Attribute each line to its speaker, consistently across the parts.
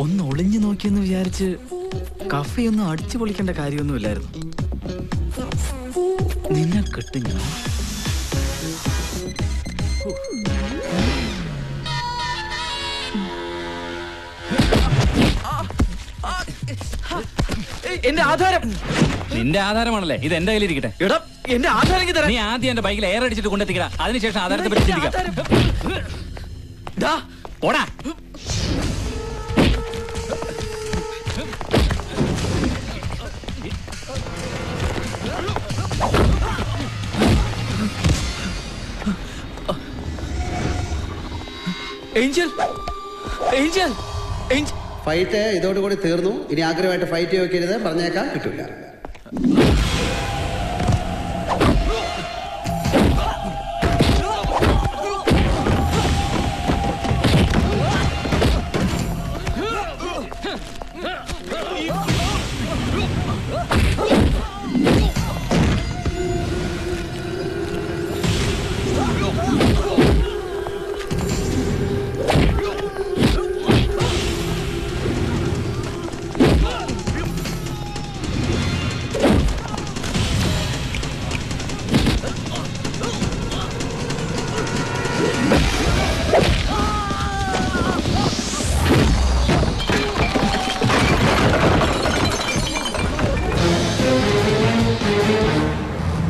Speaker 1: ഒന്ന് ഒളിഞ്ഞു നോക്കിയെന്ന് വിചാരിച്ച് കഫയൊന്നും അടിച്ചു പൊളിക്കേണ്ട കാര്യമൊന്നുമില്ലായിരുന്നു. നിന്നെ കിട്ടും ഞാൻ. എന്റെ ആധാരം.
Speaker 2: നിന്റെ ആധാരമാണല്ലേ ഇത്? എന്റെ കയ്യിലിരിക്കട്ടെ.
Speaker 1: എടാ എന്റെ ആധാരം
Speaker 2: നീ ആദ്യം എന്റെ ബൈക്കിൽ എയർ അടിച്ചിട്ട് കൊണ്ടെത്തിക്കടാ, അതിനുശേഷം ആധാരത്തെ പറ്റി ചിന്തിക്കാം. പോടാ.
Speaker 1: Angel, Angel, Angel.
Speaker 3: ഫൈറ്റ് ഇതോടുകൂടി തീർന്നു. ഇനി ആഗ്രഹമായിട്ട് ഫൈറ്റ് വെക്കരുത്, പറഞ്ഞേക്കാം, കിട്ടില്ല.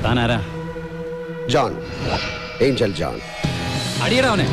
Speaker 2: താനാരാ?
Speaker 3: John, Angel John.
Speaker 2: അടിയടാ അവനെ.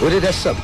Speaker 3: ഒരു രസം.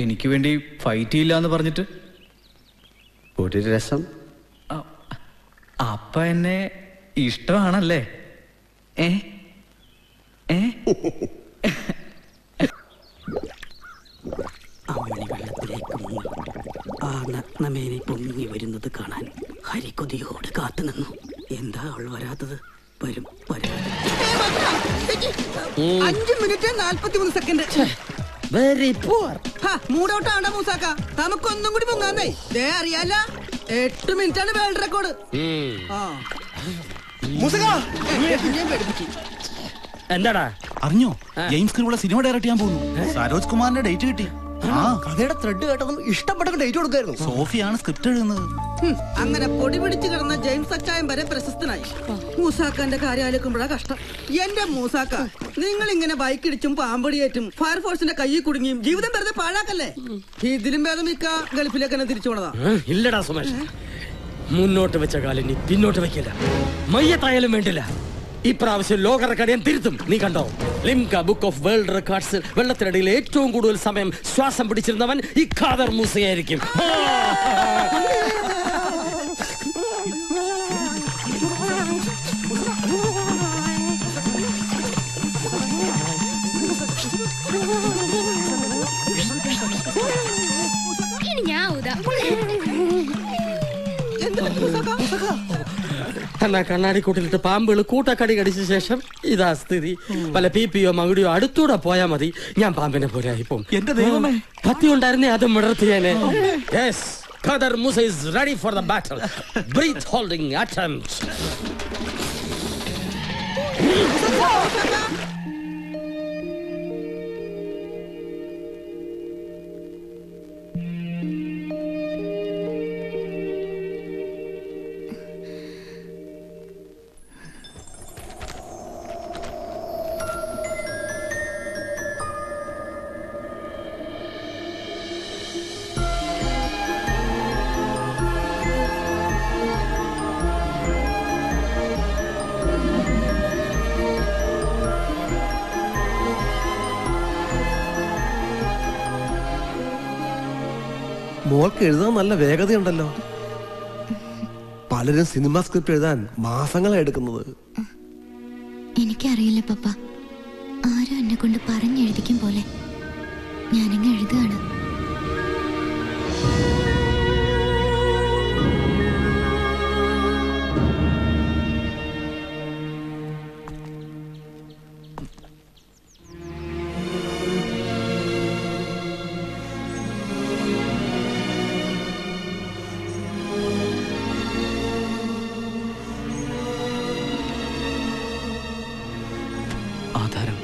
Speaker 1: എനിക്ക് വേണ്ടി ഫൈറ്റ് ചെയ്യില്ല എന്ന് പറഞ്ഞിട്ട്
Speaker 3: ഒരു രസം.
Speaker 1: അപ്പ എന്നെ ഇഷ്ടമാണല്ലേ? ഏ ഏ
Speaker 4: അമ്മണി വെള്ളത്തിലേക്ക് മുങ്ങി ആ നഗ്നമേനെ പൊങ്ങി വരുന്നത് കാണാൻ ഹരികൊതിയോട് കാത്തുനിന്നു. എന്താ അവൾ വരാത്തത്? വരും, വരാതെ.
Speaker 5: 5 മിനിറ്റ് 43 സെക്കൻഡ്.
Speaker 4: വെരി പൂർ.
Speaker 5: മൂടൗട്ടാണ് മൂസാക്ക. നമുക്കൊന്നും കൂടി പൊങ്ങാന്നേ. അറിയാല 8 മിനിറ്റാണ് വേൾഡ് റെക്കോർഡ്.
Speaker 4: എന്താടാ
Speaker 6: അറിഞ്ഞോ? ജെയിംസ് ക്രൂള്ള സിനിമ ഡയറക്റ്റ് ചെയ്യാൻ പോകുന്നു. സരോജ് കുമാറിന്റെ ഡേറ്റ് കിട്ടി. കഥയുടെ ത്രെഡ് കേട്ടതും ഇഷ്ടപ്പെട്ട ഡേറ്റ് കൊടുക്കായിരുന്നു.
Speaker 1: സോഫിയാണ് സ്ക്രിപ്റ്റ് എഴുതുന്നത്.
Speaker 5: അങ്ങനെ പൊടി പിടിച്ച് കിടന്ന ജെയിംസ് അച്ചായൻ വരെ പ്രശസ്തനായി. മൂസാക്കാന്റെ കാര്യം ആലോചിക്കുമ്പോഴാ കഷ്ടം. എന്റെ മൂസാക്ക, നിങ്ങൾ ഇങ്ങനെ ബൈക്കിടിച്ചും പാമ്പടിയേറ്റും ഫയർഫോഴ്സിന്റെ കയ്യിൽ കുടുങ്ങിയും ജീവിതം വെറുതെ പാഴാക്കല്ലേ. ഇതിലും ഭേദം ഇക്ക ഗൾഫിലേക്ക് തന്നെ തിരിച്ചു പോണതാ.
Speaker 7: ഇല്ലടാ സുമേഷ്, മുന്നോട്ട് വെച്ച കാലം നീ പിന്നോട്ട് വെക്കില്ല. മയ്യത്തായാലും വേണ്ടില്ല, ഇപ്രാവശ്യം ലോക റെക്കോർഡ് ഞാൻ തിരുത്തും. നീ കണ്ടോ, Limca book of world records വെള്ളത്തിനടിയിൽ ഏറ്റവും കൂടുതൽ സമയം ശ്വാസം പിടിച്ചിരുന്നവൻ ഈ ഖാദർ മൂസയായിരിക്കും. എന്നാ കണ്ണാടി കൂട്ടിലിട്ട് പാമ്പുകൾ കൂട്ടക്കടി കടിച്ച ശേഷം ഇതാ സ്ഥിതി. പല പിപിയോ മകുടിയോ അടുത്തൂടെ പോയാ മതി, ഞാൻ പാമ്പിനെ പോലെ ആയിപ്പോ.
Speaker 1: എന്റെ ദൈവമേ,
Speaker 7: കത്തി ഉണ്ടായിരുന്നേ അത് മുടർത്തിയേനെ. Yes, Qadar Musa is ready for the battle. Breath holding attempt.
Speaker 6: മോൾക്ക് എഴുതാൻ നല്ല വേഗതയുണ്ടല്ലോ. പലരും സിനിമ സ്ക്രിപ്റ്റ് എഴുതാൻ മാസങ്ങളാണ് എടുക്കുന്നത്.
Speaker 8: എനിക്കറിയില്ല പപ്പ, ആരോ എന്നെ കൊണ്ട് പറഞ്ഞെഴുതിക്കും പോലെ ഞാനിങ്ങ് എഴുതുകയാണ്.
Speaker 1: ആധാരം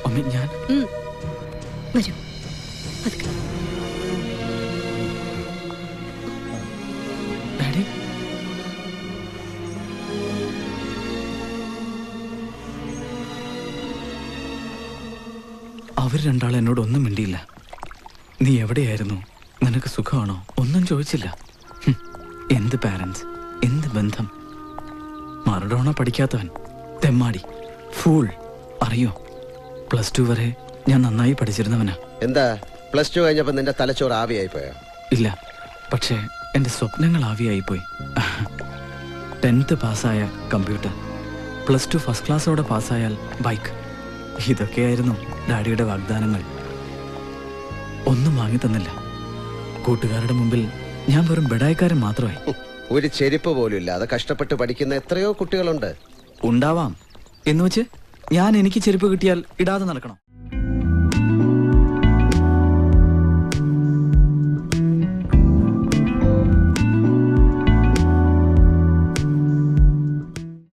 Speaker 1: അമ്മ, ഞാൻ
Speaker 8: വരൂ പതുക്കെ.
Speaker 1: ഡാഡി, അവർ രണ്ടാളും എന്നോട് ഒന്നും മിണ്ടിയില്ല. നീ എവിടെയായിരുന്നു, നിനക്ക് സുഖമാണോ ഒന്നും ചോദിച്ചില്ല. എന്ത് പാരന്റ്സ്, എന്ത് ബന്ധം. മറഡോണ പഠിക്കാത്തവൻ, തെമ്മാടി, ഫൂൾ. അറിയോ, +2 വരെ ഞാൻ നന്നായി പഠിച്ചിരുന്നവനാ.
Speaker 3: എന്താ +2 കഴിഞ്ഞപ്പോ നിന്റെ തലച്ചോറ് ആവിയായി പോയോ?
Speaker 1: ഇല്ല, പക്ഷേ എൻ്റെ സ്വപ്നങ്ങൾ ആവിയായിപ്പോയി. 10th പാസ്സായ കമ്പ്യൂട്ടർ, +2 ഫസ്റ്റ് ക്ലാസ്സോടെ പാസ്സായാൽ ബൈക്ക്. ഇതൊക്കെയായിരുന്നു ഡാഡിയുടെ വാഗ്ദാനങ്ങൾ. ഒന്നും വാങ്ങി തന്നില്ല. കൂട്ടുകാരുടെ മുമ്പിൽ ഞാൻ വെറും ബെഡായിക്കാരൻ മാത്രമായി.
Speaker 3: ഒരു ചെരുപ്പ് പോലും ഇല്ലാതെ കഷ്ടപ്പെട്ട് പഠിക്കുന്ന എത്രയോ കുട്ടികളുണ്ട്.
Speaker 1: ഉണ്ടാവാം എന്ന് വെച്ച് ഞാൻ എനിക്ക് ചെരുപ്പ് കിട്ടിയാൽ ഇടാതെ നടക്കണം?